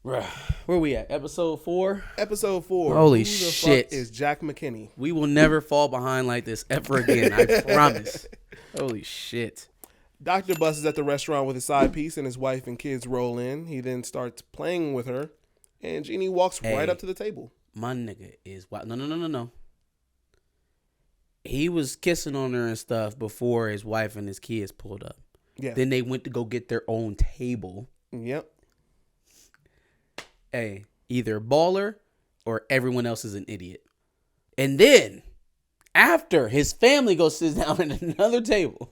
Bruh, where we at? Episode 4? Episode 4. Holy Who the shit. fuck is Jack McKinney? We will never fall behind like this ever again. I promise. Holy shit. Dr. Buss is at the restaurant with his side piece, and his wife and kids roll in. He then starts playing with her, and Jeanie walks right up to the table. My nigga is wild. No. He was kissing on her and stuff before his wife and his kids pulled up. Yeah. Then they went to go get their own table. Yep. Hey, either baller or everyone else is an idiot. And then, after his family goes sit down at another table,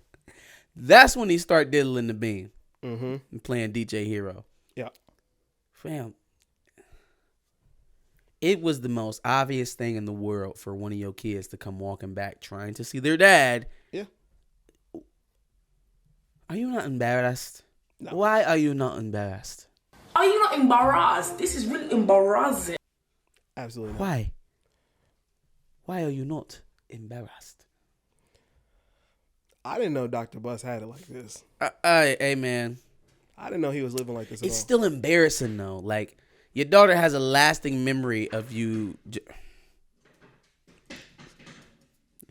that's when he start diddling the beam and playing DJ Hero. Yeah. Fam, it was the most obvious thing in the world for one of your kids to come walking back trying to see their dad. Yeah. Are you not embarrassed? No. Why are you not embarrassed? Are you not embarrassed? This is really embarrassing. Absolutely not. Why? Why are you not embarrassed? I didn't know Dr. Buss had it like this. Hey, man. I didn't know he was living like this at It's all. still embarrassing, though. Like, your daughter has a lasting memory of you. You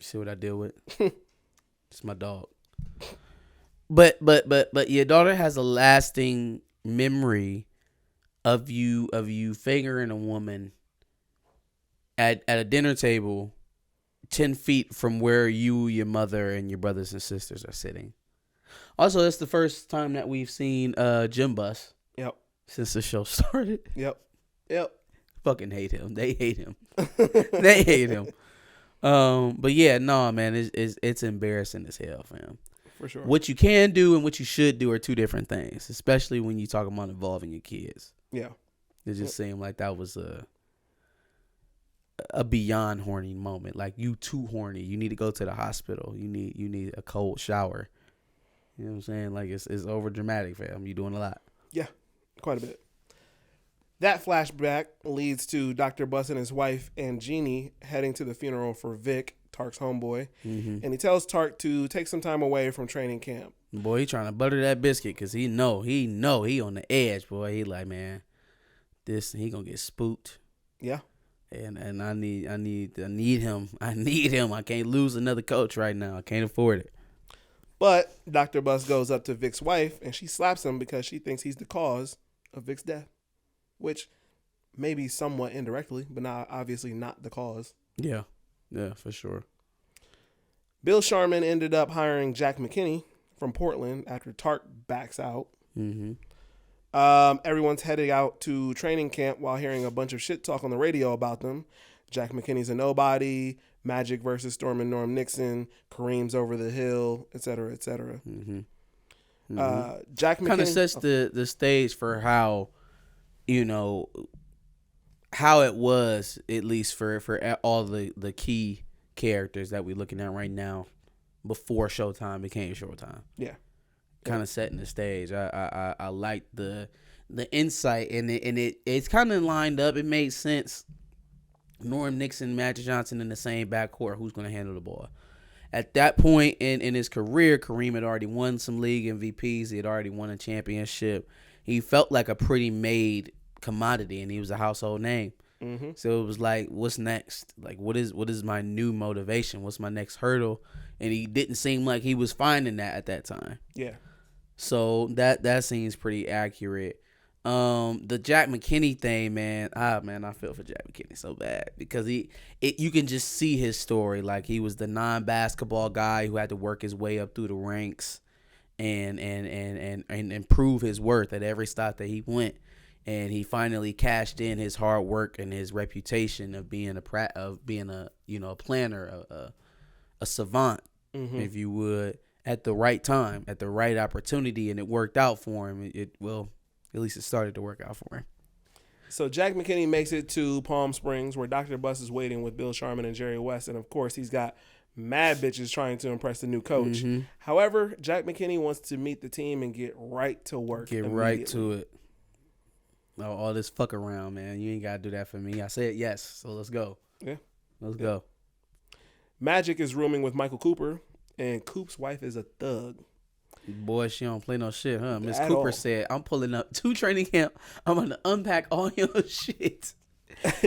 see what I deal with? It's my dog. But your daughter has a lasting memory of you fingering a woman at a dinner table 10 feet from where you, your mother, and your brothers and sisters are sitting. Also, it's the first time that we've seen Jeanie Buss. Yep. Since the show started. Yep. Fucking hate him. They hate him. They hate him. But yeah, no, man, it's embarrassing as hell, fam. For sure. What you can do and what you should do are two different things, especially when you talk about involving your kids. Yeah. It just seemed like that was a beyond horny moment. Like, you too horny. You need to go to the hospital. You need a cold shower. You know what I'm saying? Like, it's over dramatic, fam. You're doing a lot. Yeah, quite a bit. That flashback leads to Dr. Buss and his wife and Jeanie heading to the funeral for Vic, Tark's homeboy. And he tells Tark to take some time away from training camp. Boy, he trying to butter that biscuit because he know he on the edge, boy. He like, man, he gonna get spooked. Yeah. And I need him. I need him. I can't lose another coach right now. I can't afford it. But Dr. Buss goes up to Vic's wife and she slaps him because she thinks he's the cause of Vic's death. Which maybe somewhat indirectly, but obviously not the cause. Yeah, for sure. Bill Sharman ended up hiring Jack McKinney from Portland after Tark backs out. Everyone's headed out to training camp while hearing a bunch of shit talk on the radio about them. Jack McKinney's a nobody, Magic versus Storm and Norm Nixon, Kareem's over the hill, et cetera, et cetera. Jack McKinney kind of sets the stage for how, how it was, at least for all the key characters that we're looking at right now before Showtime became Showtime. Yeah. Kind of setting the stage. I like the insight and it's kind of lined up. It made sense. Norm Nixon, Magic Johnson in the same backcourt. Who's going to handle the ball? At that point in his career, Kareem had already won some league MVPs. He had already won a championship. He felt like a pretty made commodity, and he was a household name. So it was like, what's next? Like, what is my new motivation? What's my next hurdle? And he didn't seem like he was finding that at that time. Yeah. So that seems pretty accurate. The Jack McKinney thing, man, I feel for Jack McKinney so bad because you can just see his story. Like, he was the non-basketball guy who had to work his way up through the ranks and improve his worth at every stop that he went. And he finally cashed in his hard work and his reputation of being a planner, a savant, if you would, at the right time, at the right opportunity, and it worked out for him. At least it started to work out for him. So Jack McKinney makes it to Palm Springs where Dr. Buss is waiting with Bill Sharman and Jerry West. And, of course, he's got mad bitches trying to impress the new coach. However, Jack McKinney wants to meet the team and get right to work. Get right to it. All this fuck around, man. You ain't got to do that for me. I said yes, so let's go. Yeah. Let's go. Magic is rooming with Michael Cooper, and Coop's wife is a thug. Boy, she don't play no shit, huh? Miss At Cooper all. said, I'm pulling up to training camp. I'm going to unpack all your shit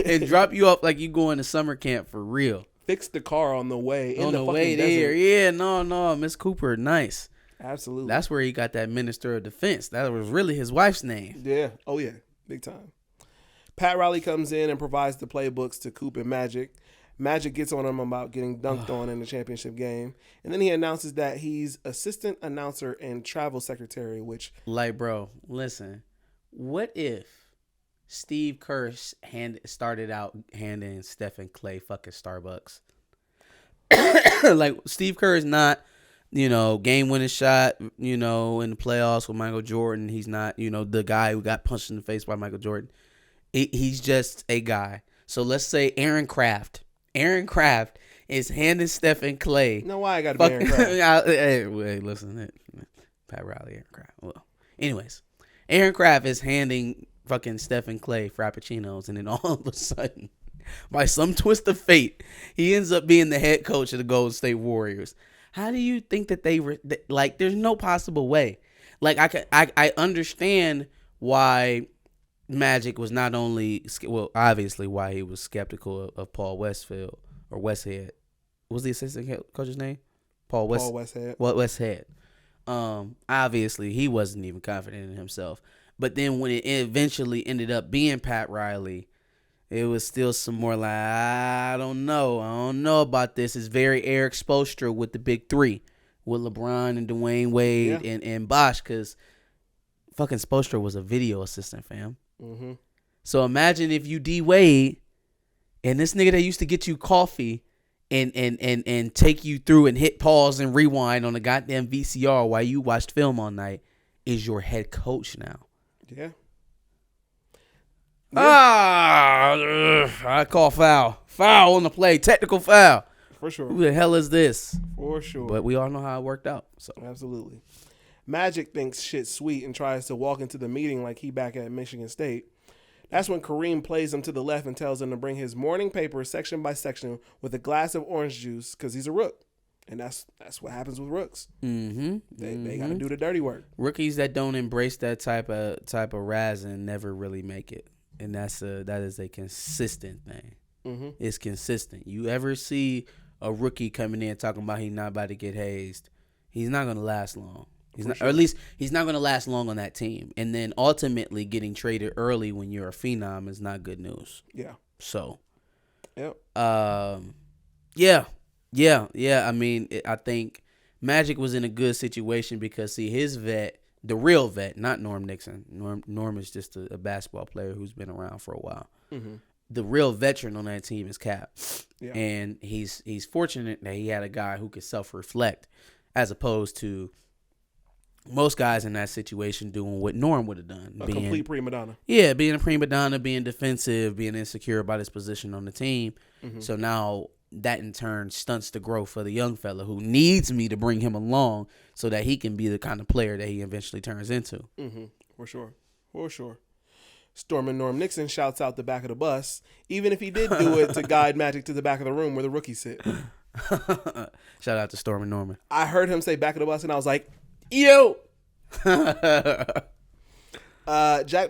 and drop you off like you going to summer camp for real. Fix the car on the way in On the the fucking way there. desert. Yeah, no. Miss Cooper, nice. Absolutely. That's where he got that Minister of Defense. That was really his wife's name. Yeah. Oh, yeah. Big time. Pat Riley comes in and provides the playbooks to Coop and Magic. Magic gets on him about getting dunked on in the championship game. And then he announces that he's assistant announcer and travel secretary, which... Like, bro, listen. What if Steve Kerr started out handing Stephen Clay fucking Starbucks? Like, Steve Kerr is not, game-winning shot, in the playoffs with Michael Jordan. He's not, the guy who got punched in the face by Michael Jordan. He's just a guy. So let's say Aaron Kraft. Aaron Kraft is handing Stephen Clay. You know why I got to be Aaron Kraft? Hey, listen. Pat Riley, Aaron Kraft. Well, anyways, Aaron Kraft is handing fucking Stephen Clay Frappuccinos, and then all of a sudden, by some twist of fate, he ends up being the head coach of the Golden State Warriors. How do you think that there's no possible way. Like, I understand why Magic was not only, obviously why he was skeptical of Paul Westfield or Westhead. What was the assistant coach's name? Paul Westhead. Westhead. Obviously he wasn't even confident in himself. But then when it eventually ended up being Pat Riley, it was still some more like, I don't know about this. It's very Eric Spoelstra with the big three, with LeBron and Dwayne Wade and Bosh, because fucking Spoelstra was a video assistant, fam. Mm-hmm. So imagine if you D Wade and this nigga that used to get you coffee and take you through and hit pause and rewind on the goddamn VCR while you watched film all night is your head coach now. Yeah. I call foul. Foul on the play. Technical foul. For sure. Who the hell is this? For sure. But we all know how it worked out. So Absolutely. Magic thinks shit's sweet and tries to walk into the meeting like he back at Michigan State. That's when Kareem plays him to the left and tells him to bring his morning paper section by section with a glass of orange juice because he's a rook. And that's what happens with rooks. Mm-hmm. They got to do the dirty work. Rookies that don't embrace that type of razzing never really make it. And that is a consistent thing. Mm-hmm. It's consistent. You ever see a rookie coming in talking about he's not about to get hazed, he's not going to last long. Or at least he's not going to last long on that team. And then ultimately getting traded early when you're a phenom is not good news. Yeah. So, yep. Yeah. I mean, I think Magic was in a good situation because, see, his vet, the real vet, not Norm Nixon. Norm is just a basketball player who's been around for a while. Mm-hmm. The real veteran on that team is Cap. Yeah. And he's fortunate that he had a guy who could self-reflect as opposed to most guys in that situation doing what Norm would have done. Complete prima donna. Yeah, being a prima donna, being defensive, being insecure about his position on the team. Mm-hmm. So now that in turn stunts the growth for the young fella who needs me to bring him along so that he can be the kind of player that he eventually turns into. Mm-hmm. For sure. Stormin' Norm Nixon shouts out the back of the bus, even if he did do it to guide Magic to the back of the room where the rookies sit. Shout out to Stormin' Norman. I heard him say back of the bus and I was like, yo. Jack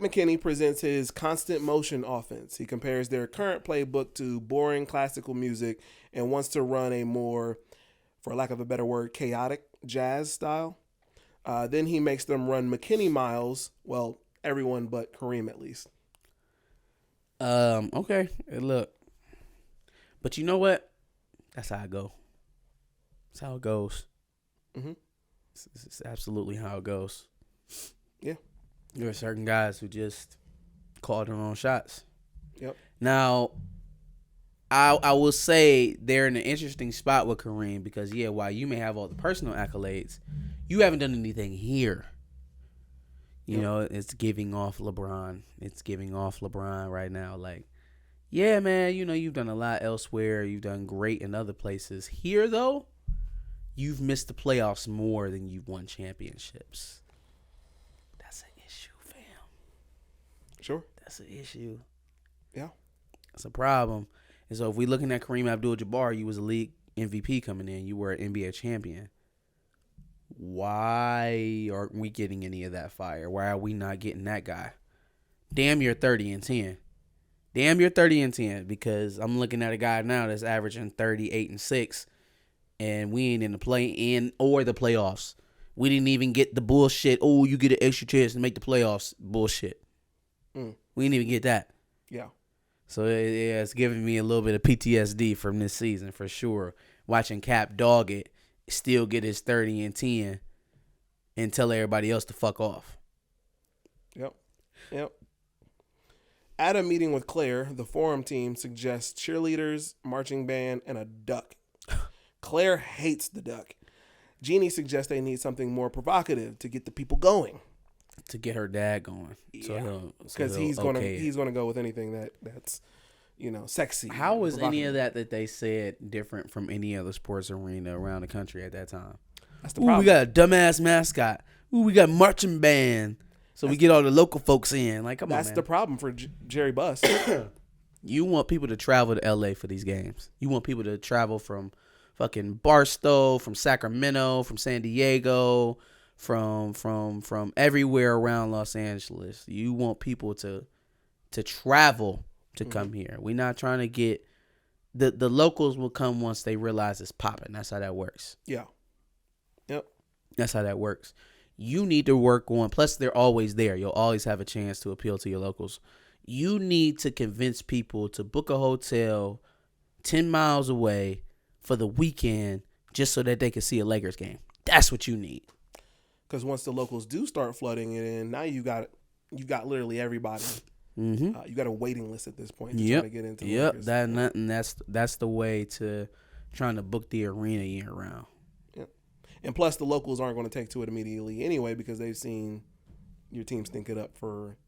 McKinney presents his constant motion offense. He compares their current playbook to boring classical music and wants to run a more, for lack of a better word, chaotic jazz style. Then he makes them run McKinney miles. Well, everyone but Kareem at least. Okay. Hey, look. But you know what? That's how it go. That's how it goes. Mm-hmm. It's absolutely how it goes. Yeah. There are certain guys who just call their own shots. Yep. Now, I will say they're in an interesting spot with Kareem because, yeah, while you may have all the personal accolades, you haven't done anything here. You know, it's giving off LeBron. It's giving off LeBron right now. Like, yeah, man, you know, you've done a lot elsewhere. You've done great in other places. Here, though, you've missed the playoffs more than you've won championships. That's an issue, fam. Sure. That's an issue. Yeah. That's a problem. And so if we're looking at Kareem Abdul-Jabbar, you was a league MVP coming in. You were an NBA champion. Why aren't we getting any of that fire? Why are we not getting that guy? Damn, you're 30-10. Damn, you're 30-10 because I'm looking at a guy now that's averaging 38-6, and we ain't in the play-in or the playoffs. We didn't even get the bullshit. Oh, you get an extra chance to make the playoffs. Bullshit. We didn't even get that. Yeah. So it's giving me a little bit of PTSD from this season for sure. Watching Cap dog it, still get his 30-10, and tell everybody else to fuck off. Yep. At a meeting with Claire, the forum team suggests cheerleaders, marching band, and a duck. Claire hates the duck. Jeanie suggests they need something more provocative to get the people going. To get her dad going. Because he's gonna go with anything that's sexy. How was any of that they said different from any other sports arena around the country at that time? That's the problem. We got a dumbass mascot. We got marching band. So we get all the local folks in. Like, come on, man. That's the problem for Jerry Buss. You want people to travel to L.A. for these games. You want people to travel from fucking Barstow, from Sacramento, from San Diego, from everywhere around Los Angeles. You want people to travel to come here. We're not trying to get the locals will come once they realize it's popping. That's how that works. Yeah. Yep. That's how that works. You need to work on, plus they're always there. You'll always have a chance to appeal to your locals. You need to convince people to book a hotel 10 miles away for the weekend just so that they can see a Lakers game. That's what you need. Because once the locals do start flooding it in, now you got literally everybody. Mm-hmm. You got a waiting list at this point to try to get into the Lakers. That's the way to trying to book the arena year round. And plus, the locals aren't going to take to it immediately anyway because they've seen your team stink it up for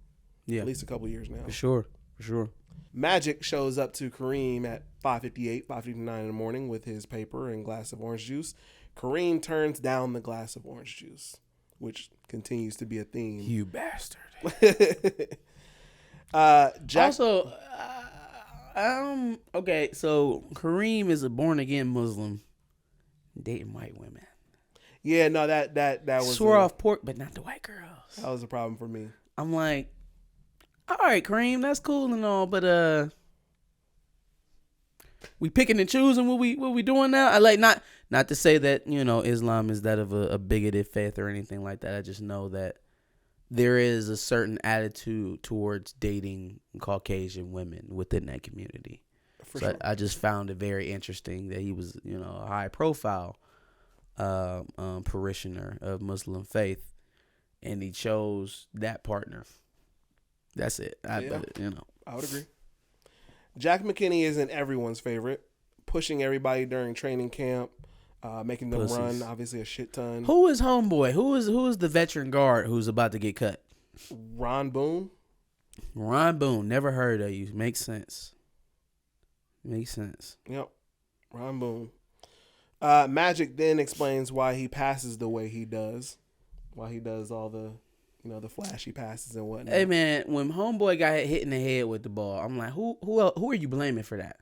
at least a couple years now. For sure. Magic shows up to Kareem at 5:59 in the morning with his paper and glass of orange juice. Kareem turns down the glass of orange juice, which continues to be a theme. You bastard. Also, okay, so Kareem is a born-again Muslim dating white women. Yeah, no, that was swore off pork, but not the white girls. That was a problem for me. I'm like, all right, Kareem, that's cool and all, but we picking and choosing what we doing now. I like not to say that Islam is that of a bigoted faith or anything like that. I just know that there is a certain attitude towards dating Caucasian women within that community. For sure. I just found it very interesting that he was a high profile parishioner of Muslim faith, and he chose that partner. That's it. I would agree. Jack McKinney isn't everyone's favorite, pushing everybody during training camp, making them run obviously a shit ton. Who is homeboy? Who is the veteran guard who's about to get cut? Ron Boone. Never heard of you. Makes sense. Yep. Ron Boone. Magic then explains why he passes the way he does. Why he does all the, the flashy passes and whatnot. Hey man, when homeboy got hit in the head with the ball, I'm like, who are you blaming for that?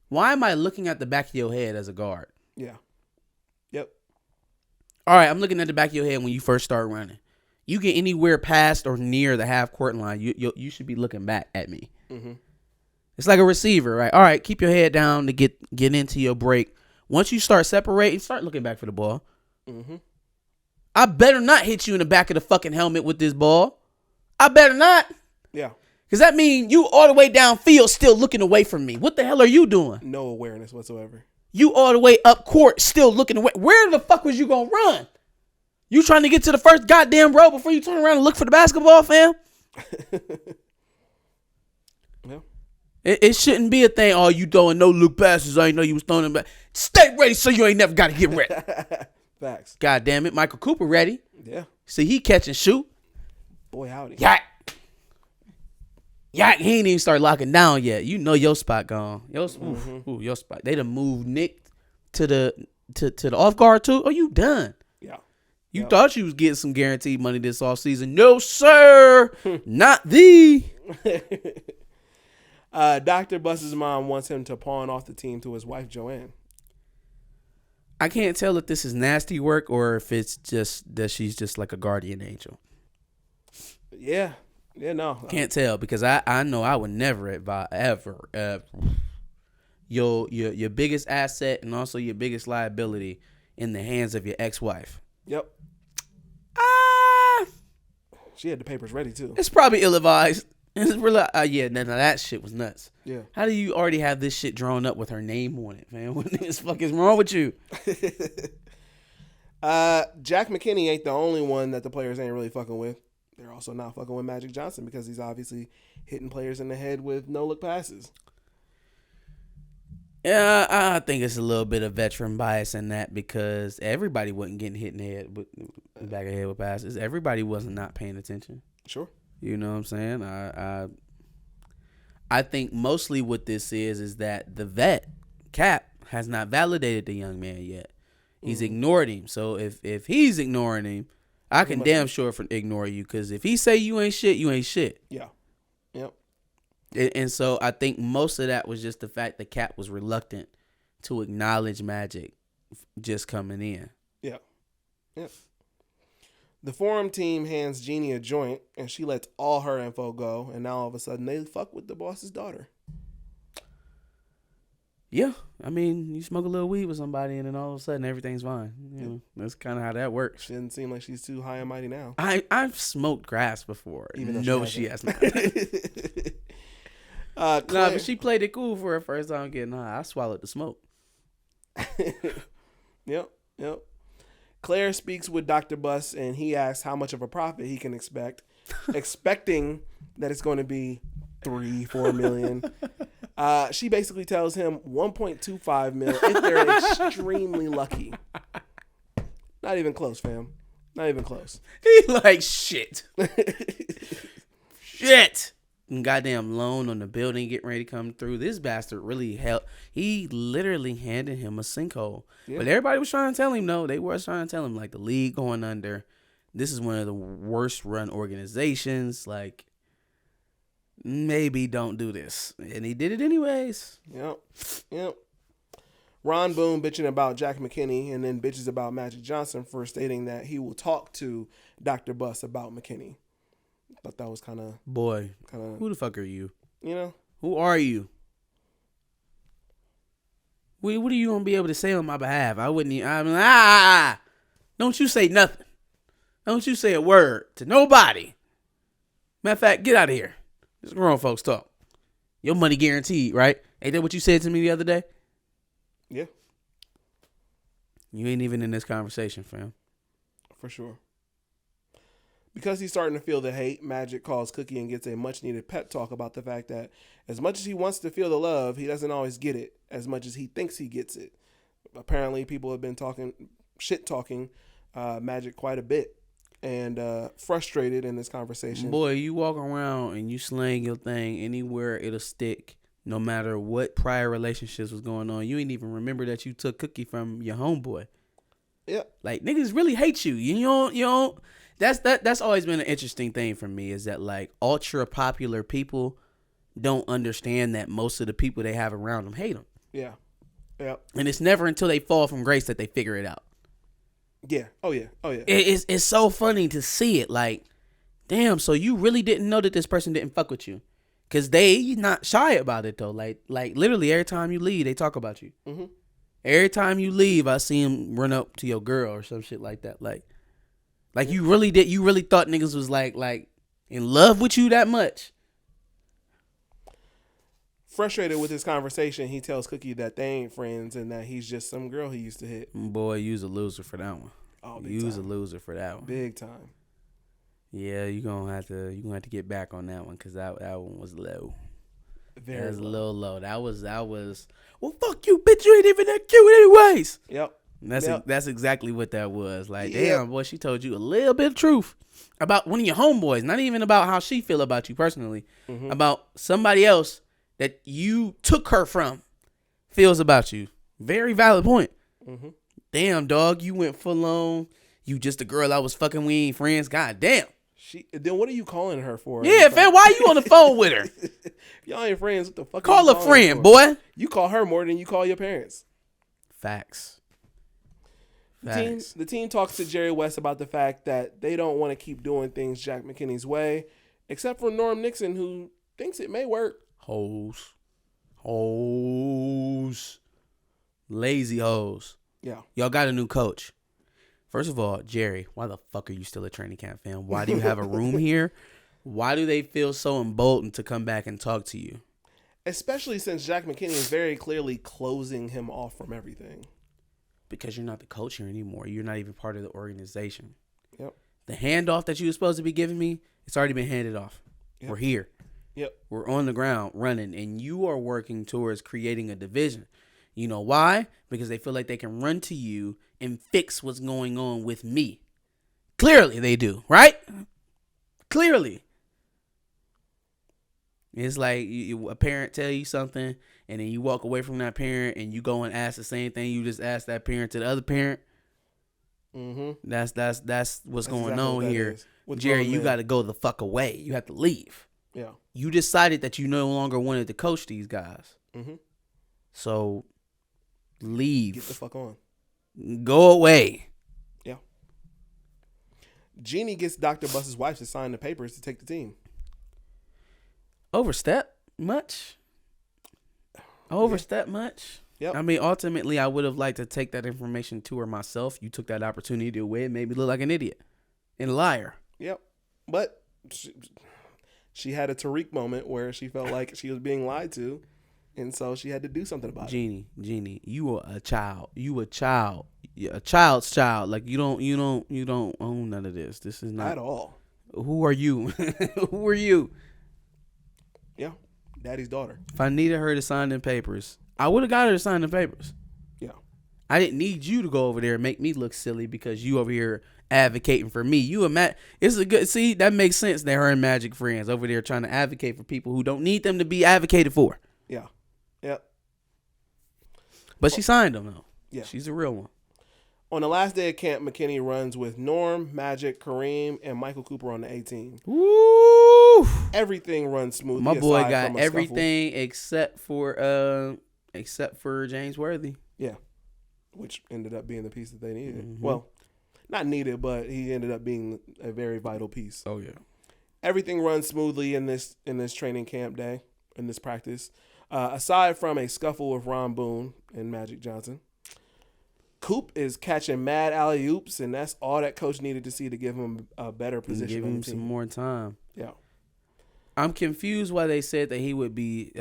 Why am I looking at the back of your head as a guard? Yeah. Yep. All right, I'm looking at the back of your head when you first start running. You get anywhere past or near the half court line, you should be looking back at me. Mm-hmm. It's like a receiver, right? All right, keep your head down to get into your break. Once you start separating, start looking back for the ball. Mm-hmm. I better not hit you in the back of the fucking helmet with this ball. I better not. Yeah. Because that means you all the way downfield still looking away from me. What the hell are you doing? No awareness whatsoever. You all the way up court still looking away. Where the fuck was you going to run? You trying to get to the first goddamn row before you turn around and look for the basketball, fam? Yeah. It shouldn't be a thing. Oh, you throwing no look passes. I didn't know you was throwing them back. Stay ready so you ain't never got to get ready. Facts. God damn it. Michael Cooper ready. Yeah. See, he catch and shoot. Boy, howdy. Yak, he ain't even start locking down yet. You know your spot gone. Your spot. They done moved Nick to the off guard too. Oh, you done. Yeah. You thought you was getting some guaranteed money this offseason. No, sir. Not thee. Dr. Buss's mom wants him to pawn off the team to his wife, Joanne. I can't tell if this is nasty work or if it's just that she's just like a guardian angel. Yeah. Yeah, no. Can't tell because I know I would never advise ever your biggest asset and also your biggest liability in the hands of your ex-wife. Yep. She had the papers ready too. It's probably ill-advised. It's really, yeah, no, that shit was nuts. Yeah. How do you already have this shit drawn up with her name on it, man? What the fuck is wrong with you? Jack McKinney ain't the only one that the players ain't really fucking with. They're also not fucking with Magic Johnson because he's obviously hitting players in the head with no-look passes. Yeah, I think it's a little bit of veteran bias in that because everybody wasn't getting hit in the head with back of the head with passes. Everybody wasn't not paying attention. Sure. You know what I'm saying? I think mostly what this is that the vet, Cap, has not validated the young man yet. He's ignored him. So if he's ignoring him, I can damn sure ignore you because if he say you ain't shit, you ain't shit. Yeah. Yep. And so I think most of that was just the fact that Cap was reluctant to acknowledge Magic just coming in. Yeah. Yep. The forum team hands Jeanie a joint, and she lets all her info go, and now all of a sudden they fuck with the boss's daughter. Yeah, I mean, you smoke a little weed with somebody, and then all of a sudden everything's fine. You know, that's kind of how that works. She doesn't seem like she's too high and mighty now. I've smoked grass before. Even though though she has not. Nah, but she played it cool for her first time getting high. I swallowed the smoke. Yep. Claire speaks with Dr. Buss, and he asks how much of a profit he can expect, expecting that it's going to be $3-4 million. She basically tells him 1.25 mil if they're extremely lucky. Not even close, fam. Not even close. He like shit. Shit. And goddamn loan on the building getting ready to come through. This bastard really helped. He literally handed him a sinkhole. Yeah. But everybody was trying to tell him, no, they were trying to tell him, like, the league going under. This is one of the worst run organizations. Like, maybe don't do this. And he did it anyways. Yep. Ron Boone bitching about Jack McKinney and then bitches about Magic Johnson for stating that he will talk to Dr. Buss about McKinney. Thought that was kind of... Boy, who the fuck are you? You know? Who are you? What are you going to be able to say on my behalf? I wouldn't even... Don't you say nothing. Don't you say a word to nobody. Matter of fact, get out of here. This is grown folks talk. Your money guaranteed, right? Ain't that what you said to me the other day? Yeah. You ain't even in this conversation, fam. For sure. Because he's starting to feel the hate, Magic calls Cookie and gets a much-needed pep talk about the fact that as much as he wants to feel the love, he doesn't always get it as much as he thinks he gets it. Apparently, people have been shit-talking Magic quite a bit and frustrated in this conversation. Boy, you walk around and you slang your thing anywhere, it'll stick. No matter what prior relationships was going on, you ain't even remember that you took Cookie from your homeboy. Yeah. Like, niggas really hate you. You don't. That's always been an interesting thing for me is that, like, ultra popular people don't understand that most of the people they have around them hate them. Yeah. Yeah. And it's never until they fall from grace that they figure it out. Yeah. Oh, yeah. It's so funny to see it. Like, damn, so you really didn't know that this person didn't fuck with you. Because they not shy about it, though. Like literally, every time you leave, they talk about you. Mm-hmm. Every time you leave, I see them run up to your girl or some shit like that. Like you really did. You really thought niggas was like in love with you that much. Frustrated with this conversation, he tells Cookie that they ain't friends and that he's just some girl he used to hit. Boy, you's a loser for that one. Oh, you's a loser for that one. Big time. Yeah, you're gonna have to get back on that one because that one was low. Very that was low. A little low. That was. Well, fuck you, bitch. You ain't even that cute, anyways. Yep. That's exactly what that was. Like, damn, boy, she told you a little bit of truth about one of your homeboys. Not even about how she feel about you personally. Mm-hmm. About somebody else that you took her from feels about you. Very valid point. Mm-hmm. Damn, dog, you went full on. You just a girl I was fucking. We ain't friends. God damn. Then what are you calling her for? Yeah, fam, why you on the phone with her? Y'all ain't friends. What the fuck? Call a friend, boy. You call her more than you call your parents. Facts. Facts. The team talks to Jerry West about the fact that they don't want to keep doing things Jack McKinney's way, except for Norm Nixon, who thinks it may work. Hoes. Lazy hoes. Yeah. Y'all got a new coach. First of all, Jerry, why the fuck are you still at training camp, fam? Why do you have a room here? Why do they feel so emboldened to come back and talk to you? Especially since Jack McKinney is very clearly closing him off from everything. Because you're not the coach here anymore. You're not even part of the organization. Yep. The handoff that you were supposed to be giving me, it's already been handed off. Yep. We're here. Yep. We're on the ground running, and you are working towards creating a division. You know why? Because they feel like they can run to you and fix what's going on with me. Clearly they do, right? Clearly. It's like a parent tell you something, and then you walk away from that parent, and you go and ask the same thing you just asked that parent to the other parent. Mm-hmm. That's what's going on here. With Jerry, grown you men. got to go the fuck away. You have to leave. Yeah. You decided that you no longer wanted to coach these guys. Mm-hmm. So leave. Get the fuck on. Go away. Yeah. Jeanie gets Dr. Buss's wife to sign the papers to take the team. Overstep much? Overstep much? Yep. I mean, ultimately, I would have liked to take that information to her myself. You took that opportunity away and made me look like an idiot and a liar. Yep. But she had a Tariq moment where she felt like she was being lied to, and so she had to do something about it. Jeanie, you are a child. You a child. You're a child's child. Like you don't own none of this. This is not At all. Who are you? Who are you? Yeah. Daddy's daughter. If I needed her to sign them papers, I would have got her to sign the papers. Yeah. I didn't need you to go over there and make me look silly because you over here advocating for me. It's a good, see, that makes sense that her and Magic friends over there trying to advocate for people who don't need them to be advocated for. Yeah. Yep. But she signed them though. Yeah. She's a real one. On the last day of camp, McKinney runs with Norm, Magic, Kareem, and Michael Cooper on the A team. Woo! Everything runs smoothly. My boy aside got from a everything except for James Worthy. Yeah. Which ended up being the piece that they needed. Mm-hmm. Well, not needed, but he ended up being a very vital piece. Oh yeah. Everything runs smoothly in this training camp day, in this practice. Aside from a scuffle with Ron Boone and Magic Johnson. Coop is catching mad alley-oops, and that's all that coach needed to see to give him a better position. Give him some more time. Yeah. I'm confused why they said that he would be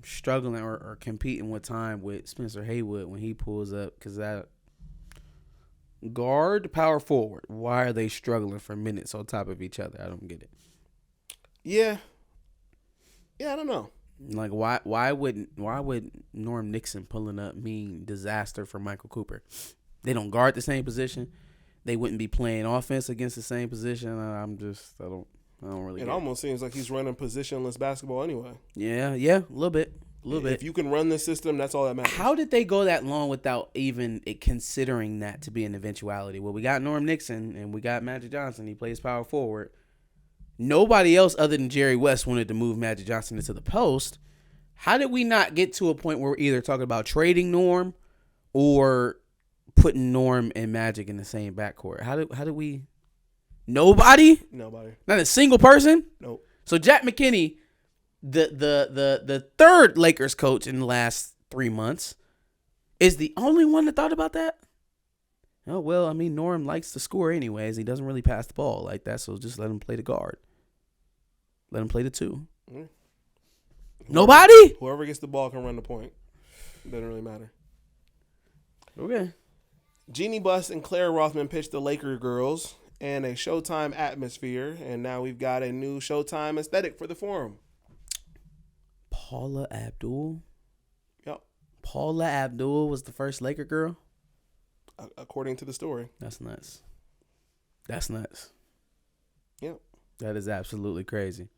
struggling or competing with time with Spencer Haywood when he pulls up, because that guard, power forward, why are they struggling for minutes on top of each other? I don't get it. Yeah. Yeah, I don't know. Like why would Norm Nixon pulling up mean disaster for Michael Cooper? They don't guard the same position. They wouldn't be playing offense against the same position. I don't really. It almost seems like he's running positionless basketball anyway. Yeah, a little bit. If you can run the system, that's all that matters. How did they go that long without even considering that to be an eventuality? Well, we got Norm Nixon and we got Magic Johnson. He plays power forward. Nobody else other than Jerry West wanted to move Magic Johnson into the post. How did we not get to a point where we're either talking about trading Norm or putting Norm and Magic in the same backcourt? How did we? Nobody? Nobody. Not a single person? Nope. So Jack McKinney, the third Lakers coach in the last 3 months, is the only one that thought about that? Oh, well, I mean, Norm likes to score anyways. He doesn't really pass the ball like that, so just let him play the guard. Let him play the two. Mm-hmm. Nobody? Whoever gets the ball can run the point. Doesn't really matter. Okay. Jeanie Buss and Claire Rothman pitched the Laker girls and a Showtime atmosphere, and now we've got a new Showtime aesthetic for the forum. Paula Abdul? Yep. Paula Abdul was the first Laker girl? According to the story. That's nuts. That's nuts. Yep. That is absolutely crazy.